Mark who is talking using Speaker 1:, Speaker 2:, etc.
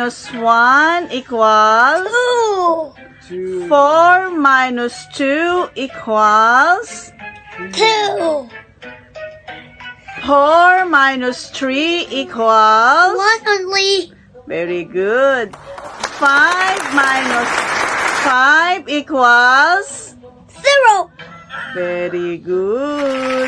Speaker 1: minus 1 equals?
Speaker 2: 2.
Speaker 1: 4 minus 2 equals?
Speaker 3: 2.
Speaker 1: 4 minus 3 equals?
Speaker 3: 1 only.
Speaker 1: Very good. 5 minus 5 equals?
Speaker 3: 0.
Speaker 1: Very good.